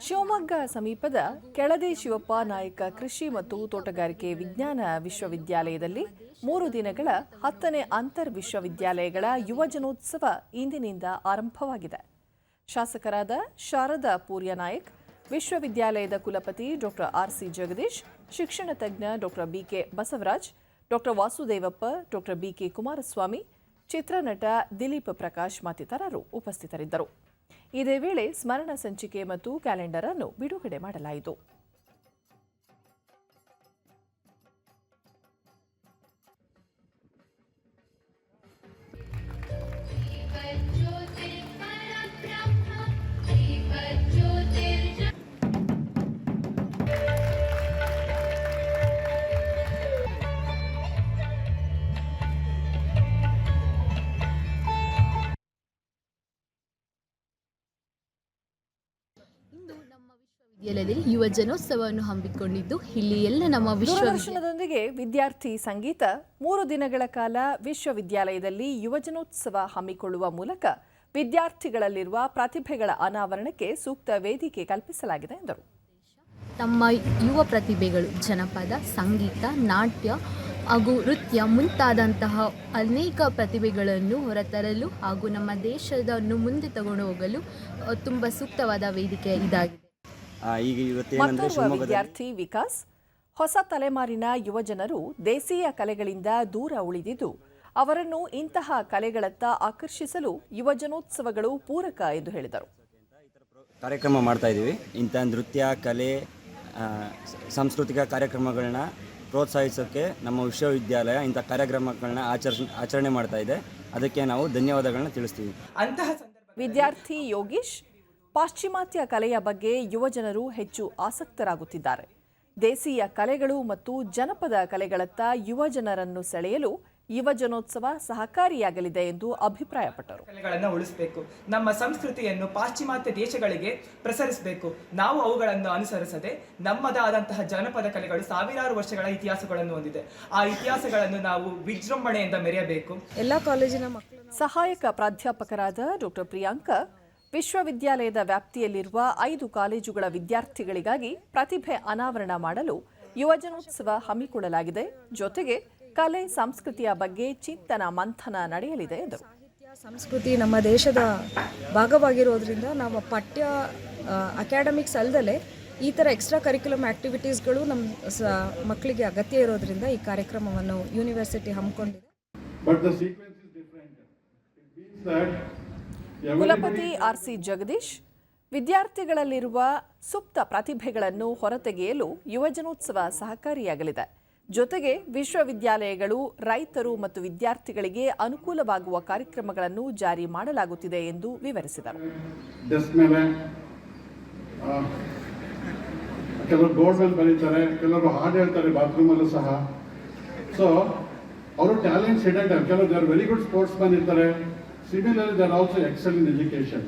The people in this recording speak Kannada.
ಶಿವಮೊಗ್ಗ ಸಮೀಪದ ಕೆಳದಿ ಶಿವಪ್ಪ ನಾಯಕ ಕೃಷಿ ಮತ್ತು ತೋಟಗಾರಿಕೆ ವಿಜ್ಞಾನ ವಿಶ್ವವಿದ್ಯಾಲಯದಲ್ಲಿ 3 ದಿನಗಳ 10ನೇ ಅಂತರ್ ವಿಶ್ವವಿದ್ಯಾಲಯಗಳ ಯುವಜನೋತ್ಸವ ಇಂದಿನಿಂದ ಆರಂಭವಾಗಿದೆ. ಶಾಸಕರಾದ ಶಾರದಾ ಪೂರ್ಯನಾಯಕ್, ವಿಶ್ವವಿದ್ಯಾಲಯದ ಕುಲಪತಿ ಡಾ ಆರ್.ಸಿ. ಜಗದೀಶ್, ಶಿಕ್ಷಣ ತಜ್ಞ ಡಾ ಬಿ.ಕೆ. ಬಸವರಾಜ್, ಡಾ ವಾಸುದೇವಪ್ಪ, ಡಾ ಬಿ.ಕೆ. ಕುಮಾರಸ್ವಾಮಿ, ಚಿತ್ರನಟ ದಿಲೀಪ್ ಪ್ರಕಾಶ್ ಮತ್ತಿತರರು ಉಪಸ್ಥಿತರಿದ್ದರು. ಇದೇ ವೇಳೆ ಸ್ಮರಣ ಸಂಚಿಕೆ ಮತ್ತು ಕ್ಯಾಲೆಂಡರ್ ಅನ್ನು ಬಿಡುಗಡೆ ಮಾಡಲಾಯಿತು. ವಿದ್ಯಾಲಯದಲ್ಲಿ ಯುವಜನೋತ್ಸವವನ್ನು ಹಮ್ಮಿಕೊಂಡಿದ್ದು ಇಲ್ಲಿ ಎಲ್ಲ ನಮ್ಮ ದೂರದರ್ಶನದೊಂದಿಗೆ ವಿದ್ಯಾರ್ಥಿ ಸಂಗೀತ 3 ದಿನಗಳ ಕಾಲ ವಿಶ್ವವಿದ್ಯಾಲಯದಲ್ಲಿ ಯುವಜನೋತ್ಸವ ಹಮ್ಮಿಕೊಳ್ಳುವ ಮೂಲಕ ವಿದ್ಯಾರ್ಥಿಗಳಲ್ಲಿರುವ ಪ್ರತಿಭೆಗಳ ಅನಾವರಣಕ್ಕೆ ಸೂಕ್ತ ವೇದಿಕೆ ಕಲ್ಪಿಸಲಾಗಿದೆ ಎಂದರು. ತಮ್ಮ ಯುವ ಪ್ರತಿಭೆಗಳು ಜನಪದ, ಸಂಗೀತ, ನಾಟ್ಯ ಹಾಗೂ ನೃತ್ಯ ಮುಂತಾದಂತಹ ಅನೇಕ ಪ್ರತಿಭೆಗಳನ್ನು ಹೊರತರಲು ಹಾಗೂ ನಮ್ಮ ದೇಶವನ್ನು ಮುಂದೆ ತಗೊಂಡು ಹೋಗಲು ತುಂಬ ಸೂಕ್ತವಾದ ವೇದಿಕೆ ಇದಾಗಿದೆ. ಮತ್ತೋರ್ವ ವಿದ್ಯಾರ್ಥಿ ವಿಕಾಸ್, ಹೊಸ ತಲೆಮಾರಿನ ಯುವಜನರು ದೇಸೀಯ ಕಲೆಗಳಿಂದ ದೂರ ಉಳಿದಿದ್ದು ಅವರನ್ನು ಇಂತಹ ಕಲೆಗಳತ್ತ ಆಕರ್ಷಿಸಲು ಯುವಜನೋತ್ಸವಗಳು ಪೂರಕ ಎಂದು ಹೇಳಿದರು. ಕಾರ್ಯಕ್ರಮ ಮಾಡ್ತಾ ಇದ್ದೀವಿ. ಇಂಥ ನೃತ್ಯ, ಕಲೆ, ಸಾಂಸ್ಕೃತಿಕ ಕಾರ್ಯಕ್ರಮಗಳನ್ನ ಪ್ರೋತ್ಸಾಹಿಸೋಕ್ಕೆ ನಮ್ಮ ವಿಶ್ವವಿದ್ಯಾಲಯ ಇಂಥ ಕಾರ್ಯಕ್ರಮಗಳನ್ನ ಆಚರಣೆ ಮಾಡ್ತಾ ಇದೆ. ಅದಕ್ಕೆ ನಾವು ಧನ್ಯವಾದಗಳನ್ನ ತಿಳಿಸ್ತೀವಿ. ವಿದ್ಯಾರ್ಥಿ ಯೋಗೀಶ್, ಪಾಶ್ಚಿಮಾತ್ಯ ಕಲೆಯ ಬಗ್ಗೆ ಯುವಜನರು ಹೆಚ್ಚು ಆಸಕ್ತರಾಗುತ್ತಿದ್ದಾರೆ. ದೇಸೀಯ ಕಲೆಗಳು ಮತ್ತು ಜನಪದ ಕಲೆಗಳತ್ತ ಯುವಜನರನ್ನು ಸೆಳೆಯಲು ಯುವಜನೋತ್ಸವ ಸಹಕಾರಿಯಾಗಲಿದೆ ಎಂದು ಅಭಿಪ್ರಾಯಪಟ್ಟರು. ಕಲೆಗಳನ್ನು ಉಳಿಸಬೇಕು, ನಮ್ಮ ಸಂಸ್ಕೃತಿಯನ್ನು ಪಾಶ್ಚಿಮಾತ್ಯ ದೇಶಗಳಿಗೆ ಪ್ರಸರಿಸಬೇಕು. ನಾವು ಅವುಗಳನ್ನು ಅನುಸರಿಸದೆ ನಮ್ಮದಾದಂತಹ ಜನಪದ ಕಲೆಗಳು ಸಾವಿರಾರು ವರ್ಷಗಳ ಇತಿಹಾಸಗಳನ್ನು ಹೊಂದಿದೆ. ಆ ಇತಿಹಾಸಗಳನ್ನು ನಾವು ವಿಜೃಂಭಣೆಯಿಂದ ಮೆರೆಯಬೇಕು. ಎಲ್ಲ ಕಾಲೇಜಿನ ಮಕ್ಕಳು. ಸಹಾಯಕ ಪ್ರಾಧ್ಯಾಪಕರಾದ ಡಾ ಪ್ರಿಯಾಂಕಾ, ವಿಶ್ವವಿದ್ಯಾಲಯದ ವ್ಯಾಪ್ತಿಯಲ್ಲಿರುವ 5 ಕಾಲೇಜುಗಳ ವಿದ್ಯಾರ್ಥಿಗಳಿಗಾಗಿ ಪ್ರತಿಭೆ ಅನಾವರಣ ಮಾಡಲು ಯುವಜನೋತ್ಸವ ಹಮ್ಮಿಕೊಳ್ಳಲಾಗಿದೆ. ಜೊತೆಗೆ ಕಲೆ ಸಂಸ್ಕೃತಿಯ ಬಗ್ಗೆ ಚಿಂತನ ಮಂಥನ ನಡೆಯಲಿದೆ ಎಂದರು. ಸಂಸ್ಕೃತಿ ನಮ್ಮ ದೇಶದ ಭಾಗವಾಗಿರೋದ್ರಿಂದ ನಾವು ಪಠ್ಯ ಅಕಾಡೆಮಿಕ್ಸ್ ಅಲ್ಲದೆ ಈ ಥರ ಎಕ್ಸ್ಟ್ರಾ ಕರಿಕ್ಯುಲಮ್ ಆಕ್ಟಿವಿಟೀಸ್ಗಳು ನಮ್ಮ ಮಕ್ಕಳಿಗೆ ಅಗತ್ಯ ಇರೋದ್ರಿಂದ ಈ ಕಾರ್ಯಕ್ರಮವನ್ನು ಯೂನಿವರ್ಸಿಟಿ ಹಮ್ಮಿಕೊಂಡಿದೆ. ಕುಲಪತಿ ಆರ್.ಸಿ. ಜಗದೀಶ್, ವಿದ್ಯಾರ್ಥಿಗಳಲ್ಲಿರುವ ಸುಪ್ತ ಪ್ರತಿಭೆಗಳನ್ನು ಹೊರತೆಗೆಯಲು ಯುವಜನೋತ್ಸವ ಸಹಕಾರಿಯಾಗಲಿದೆ. ಜೊತೆಗೆ ವಿಶ್ವವಿದ್ಯಾಲಯಗಳು ರೈತರು ಮತ್ತು ವಿದ್ಯಾರ್ಥಿಗಳಿಗೆ ಅನುಕೂಲವಾಗುವ ಕಾರ್ಯಕ್ರಮಗಳನ್ನು ಜಾರಿ ಮಾಡಲಾಗುತ್ತಿದೆ ಎಂದು ವಿವರಿಸಿದರು. ಕೆಲವರು ಬೋರ್ಡ್ ಮೇಲೆ ಬರೀತಾರೆ, ಕೆಲವರು ಹಾಡು ಹೇಳ್ತಾರೆ ಬಾತ್ರೂಮ್ ಅಲ್ಲೂ ಸಹ. ಸೊ ಅವರು ಟ್ಯಾಲೆಂಟ್ಸ್ ಹಿಡನ್, ಕೆಲವರು they are very good sports man ಇರ್ತಾರೆ. Similarly, they are also excellent in education.